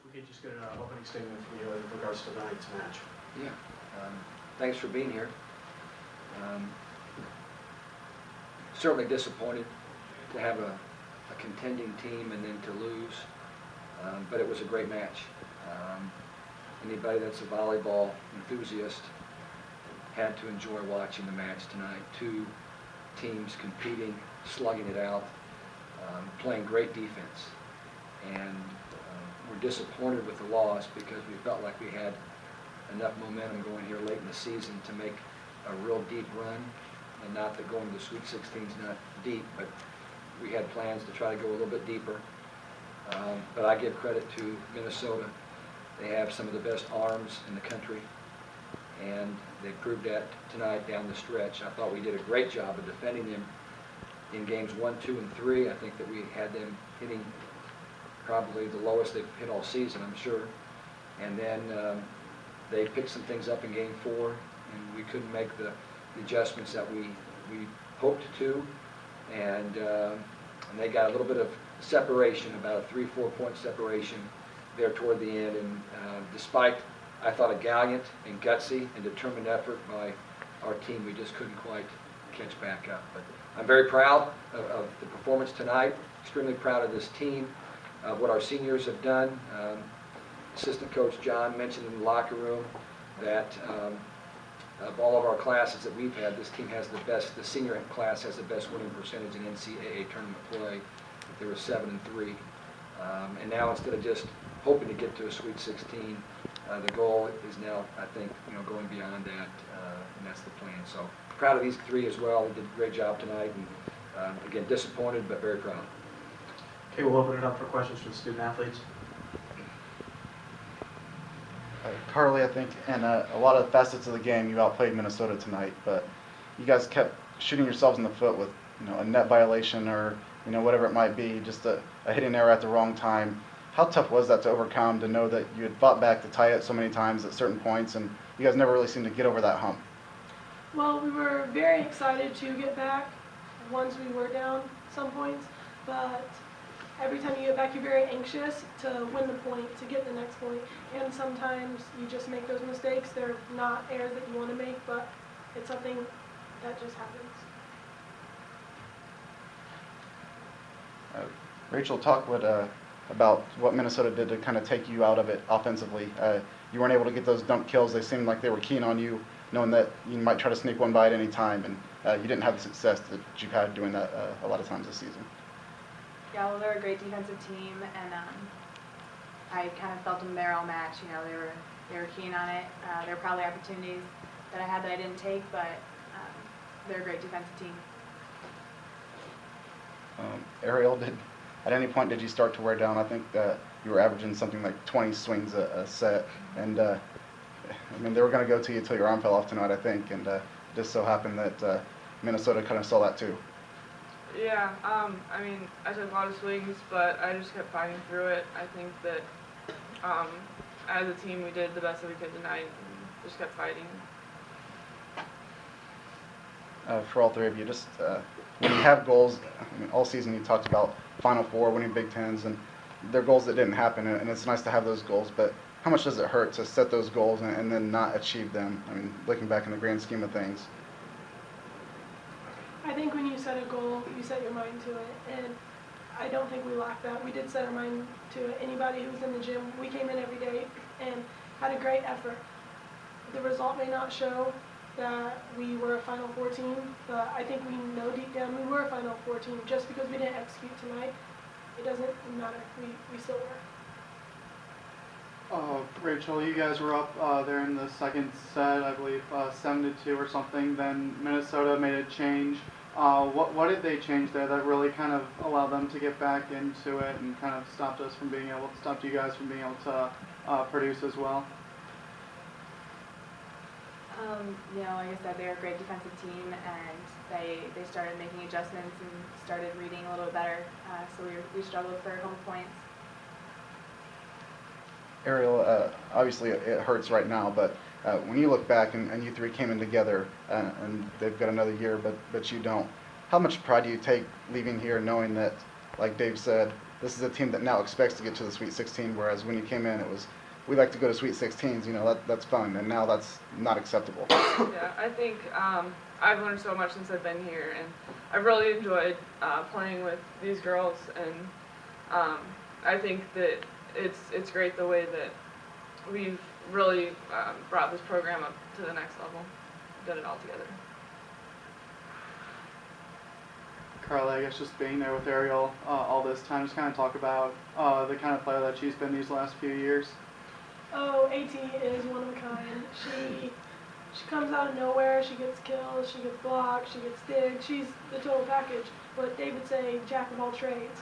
we could just get an opening statement from you in regards to tonight's match. Yeah. Thanks for being here. Certainly disappointed to have a contending team and then to lose, but it was a great match. Anybody that's a volleyball enthusiast had to enjoy watching the match tonight. Two teams competing, slugging it out, playing great defense. And we're disappointed with the loss because we felt like we had enough momentum going here late in the season to make a real deep run. And not that going to the Sweet 16 is not deep, but we had plans to try to go a little bit deeper. But I give credit to Minnesota. They have some of the best arms in the country, and they proved that tonight down the stretch. I thought we did a great job of defending them in games 1, 2, and 3. I think that we had them hitting probably the lowest they've hit all season, I'm sure. And then they picked some things up in game 4, and we couldn't make the adjustments that we hoped to. And they got a little bit of separation, about a 3-4 point separation there toward the end. And despite, I thought, a gallant and gutsy and determined effort by our team, we just couldn't quite catch back up. But I'm very proud of the performance tonight, extremely proud of this team, what our seniors have done. Assistant Coach John mentioned in the locker room that of all of our classes that we've had, this team has the best, the senior class has the best winning percentage in NCAA tournament play. There were 7-3. And now instead of just hoping to get to a Sweet 16, the goal is now, I think, going beyond that, and that's the plan. So proud of these three as well. They did a great job tonight, and again, disappointed, but very proud. Okay, we'll open it up for questions from student athletes. Carly, I think in a lot of facets of the game, you outplayed Minnesota tonight, but you guys kept shooting yourselves in the foot with a net violation or whatever it might be, just a hitting error at the wrong time. How tough was that to overcome, to know that you had fought back to tie it so many times at certain points, and you guys never really seemed to get over that hump? Well, we were very excited to get back once we were down some points, but every time you get back, you're very anxious to win the point, to get the next point, and sometimes you just make those mistakes. They're not errors that you want to make, but it's something that just happens. Rachel, talk about what Minnesota did to kind of take you out of it offensively. You weren't able to get those dump kills. They seemed like they were keen on you, knowing that you might try to sneak one by at any time, and you didn't have the success that you've had doing that a lot of times this season. Yeah, well, they're a great defensive team, and I kind of felt them there all match. They were keen on it. There were probably opportunities that I had that I didn't take, but they're a great defensive team. Ariel, at any point did you start to wear down? I think you were averaging something like 20 swings a set, and they were going to go to you until your arm fell off tonight, I think, and it just so happened that Minnesota kind of saw that too. Yeah, I took a lot of swings, but I just kept fighting through it. I think that as a team we did the best that we could tonight and just kept fighting. For all three of you, just when you have goals, all season you talked about Final Four, winning Big Tens, and they're goals that didn't happen, and it's nice to have those goals, but how much does it hurt to set those goals and then not achieve them? Looking back in the grand scheme of things. I think when you set a goal, you set your mind to it, and I don't think we lacked that. We did set our mind to it. Anybody who was in the gym, we came in every day and had a great effort. The result may not show that we were a Final Four team, but I think we know deep down we were a Final Four team. Just because we didn't execute tonight, it doesn't matter. We still were. Rachel, you guys were up there in the second set, I believe 7-2 or something. Then Minnesota made a change. What did they change there that really kind of allowed them to get back into it and kind of stopped you guys from being able to produce as well? Like I said, they're a great defensive team, and they started making adjustments and started reading a little bit better. So we struggled for a couple points. Ariel, obviously it hurts right now, but when you look back and you three came in together and they've got another year, but you don't, how much pride do you take leaving here knowing that like Dave said, this is a team that now expects to get to the Sweet 16, whereas when you came in, it was, we like to go to Sweet 16s, you know, that's fun, and now that's not acceptable. Yeah, I think I've learned so much since I've been here, and I've really enjoyed playing with these girls, and I think that it's great the way that we've really brought this program up to the next level, done it all together. Carly, I guess just being there with Ariel all this time, just kind of talk about the kind of player that she's been these last few years. Oh, AT is one of a kind. She comes out of nowhere. She gets kills. She gets blocked. She gets digged. She's the total package. What Dave would say, jack of all trades.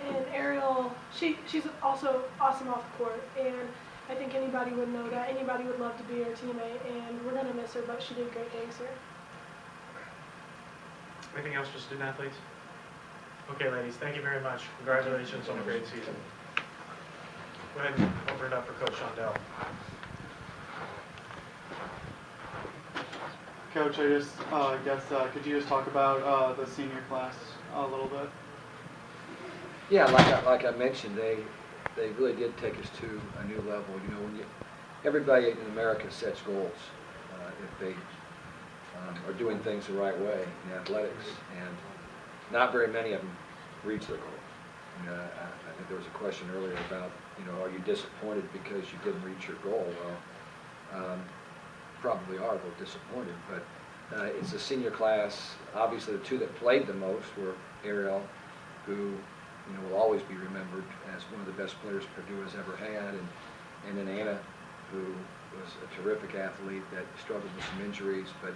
And Ariel, she's also awesome off the court. And I think anybody would know that. Anybody would love to be her teammate. And we're gonna miss her, but she did great things here. Anything else for student athletes? Okay, ladies, thank you very much. Congratulations on a great season. Go ahead and open it up for Coach Shondell. Coach, I just guess could you just talk about the senior class a little bit? Yeah, like I mentioned, they really did take us to a new level. You know, when everybody in America sets goals if they are doing things the right way in athletics, and not very many of them reach their goal. You know, I think there was a question earlier about, you know, are you disappointed because you didn't reach your goal? Well, probably are a little disappointed, but it's a senior class. Obviously, the two that played the most were Ariel, who, you know, will always be remembered as one of the best players Purdue has ever had, and then Anna, who was a terrific athlete that struggled with some injuries, but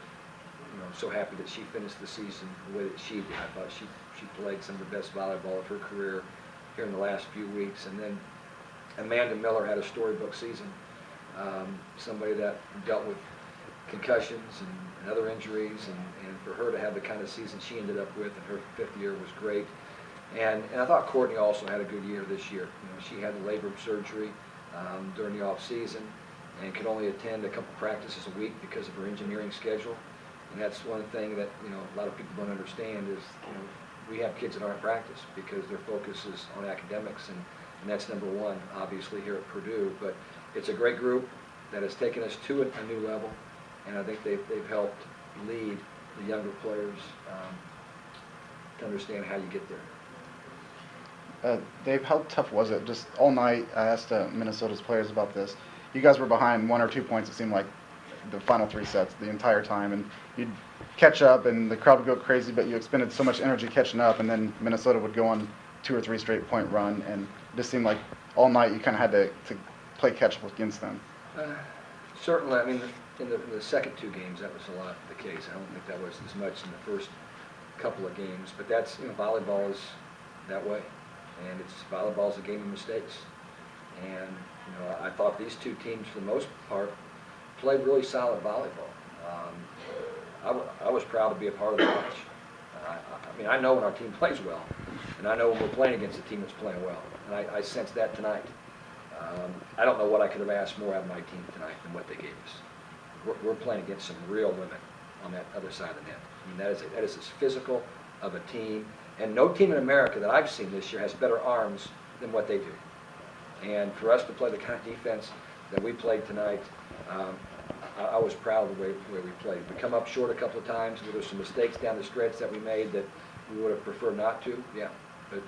you know, so happy that she finished the season the way that she did. I thought she played some of the best volleyball of her career here in the last few weeks. And then Amanda Miller had a storybook season. Somebody that dealt with concussions and other injuries, and for her to have the kind of season she ended up with in her 5th year was great. And I thought Courtney also had a good year this year. You know, she had the labrum surgery during the off season and could only attend a couple practices a week because of her engineering schedule. And that's one thing that, you know, a lot of people don't understand is, you know, we have kids that aren't practice because their focus is on academics, and that's number one, obviously, here at Purdue. But it's a great group that has taken us to a new level, and I think they've helped lead the younger players to understand how you get there. Dave, how tough was it? Just all night, I asked Minnesota's players about this. You guys were behind 1 or 2 points, it seemed like, the final 3 sets the entire time, and you'd catch up and the crowd would go crazy, but you expended so much energy catching up, and then Minnesota would go on 2 or 3 straight point run, and it just seemed like all night you kind of had to play catch up against them. Certainly, I mean, in the second 2 games, that was a lot the case. I don't think that was as much in the first couple of games, but that's, you know, volleyball is that way, and volleyball's a game of mistakes. And, you know, I thought these 2 teams, for the most part, played really solid volleyball. I was proud to be a part of the match. I mean, I know when our team plays well, and I know when we're playing against a team that's playing well, and I sensed that tonight. I don't know what I could have asked more out of my team tonight than what they gave us. We're playing against some real women on that other side of the net. I mean, that is as physical of a team, and no team in America that I've seen this year has better arms than what they do. And for us to play the kind of defense that we played tonight, I was proud of the way we played. We come up short a couple of times. There were some mistakes down the stretch that we made that we would have preferred not to. Yeah, but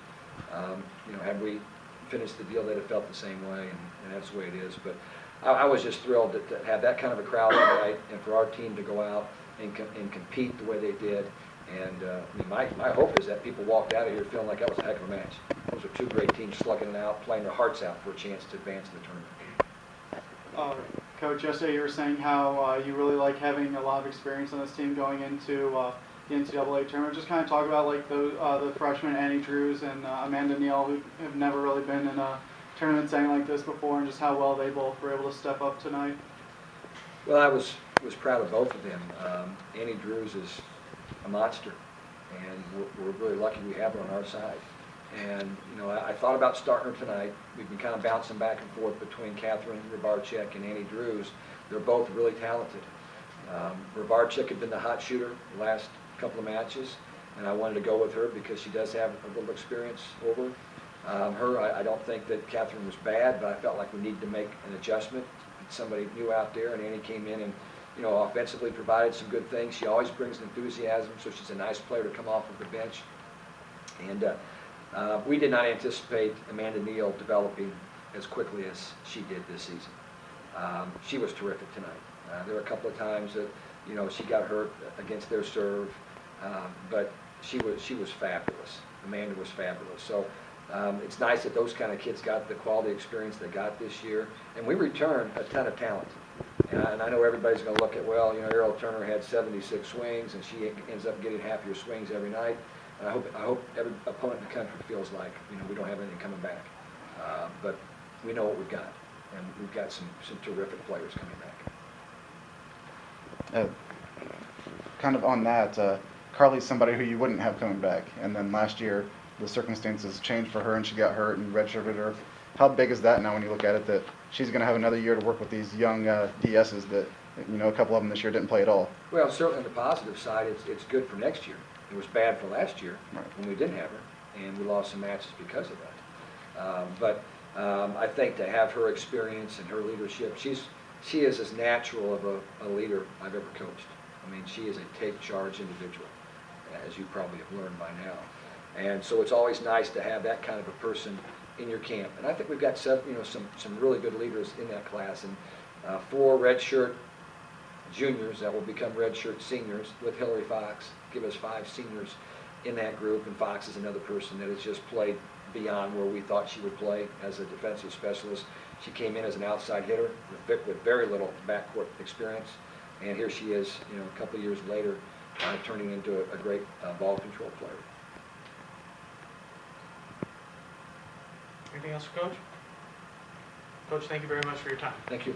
you know, had we finished the deal, they'd have felt the same way, and that's the way it is. But I was just thrilled to have that kind of a crowd tonight, and for our team to go out and compete the way they did. And I mean, my hope is that people walked out of here feeling like that was a heck of a match. Those are 2 great teams slugging it out, playing their hearts out for a chance to advance in the tournament. Coach, yesterday you were saying how you really like having a lot of experience on this team going into the NCAA tournament. Just kind of talk about like the freshmen Annie Drews and Amanda Neal, who have never really been in a tournament setting like this before, and just how well they both were able to step up tonight. Well, I was proud of both of them. Annie Drews is a monster, and we're really lucky we have her on our side. And, you know, I thought about starting her tonight. We've been kind of bouncing back and forth between Catherine Rybarczyk and Annie Drews. They're both really talented. Rybarczyk had been the hot shooter the last couple of matches, and I wanted to go with her because she does have a little experience over her. I don't think that Catherine was bad, but I felt like we needed to make an adjustment. Somebody new out there, and Annie came in and, you know, offensively provided some good things. She always brings enthusiasm, so she's a nice player to come off of the bench. And we did not anticipate Amanda Neal developing as quickly as she did this season. She was terrific tonight. There were a couple of times that, you know, she got hurt against their serve, but she was fabulous. Amanda was fabulous. So it's nice that those kind of kids got the quality experience they got this year. And we returned a ton of talent. And I know everybody's going to look at, well, you know, Ariel Turner had 76 swings, and she ends up getting half your swings every night. And I hope every opponent in the country feels like, you know, we don't have anything coming back. But we know what we've got, and we've got some terrific players coming back. Kind of on that, Carly's somebody who you wouldn't have coming back, and then last year the circumstances changed for her and she got hurt and redshirted her. How big is that now when you look at it, that she's going to have another year to work with these young DSs that, you know, a couple of them this year didn't play at all? Well, certainly on the positive side, it's good for next year. It was bad for last year when we didn't have her, and we lost some matches because of that. But I think to have her experience and her leadership, she is as natural of a leader I've ever coached. I mean, she is a take-charge individual, as you probably have learned by now. And so it's always nice to have that kind of a person in your camp. And I think we've got some really good leaders in that class. And 4 redshirt juniors that will become redshirt seniors with Hillary Fox, give us 5 seniors in that group. And Fox is another person that has just played beyond where we thought she would play as a defensive specialist. She came in as an outside hitter with very little backcourt experience. And here she is, you know, a couple of years later, turning into a great ball control player. Anything else for Coach? Coach, thank you very much for your time. Thank you.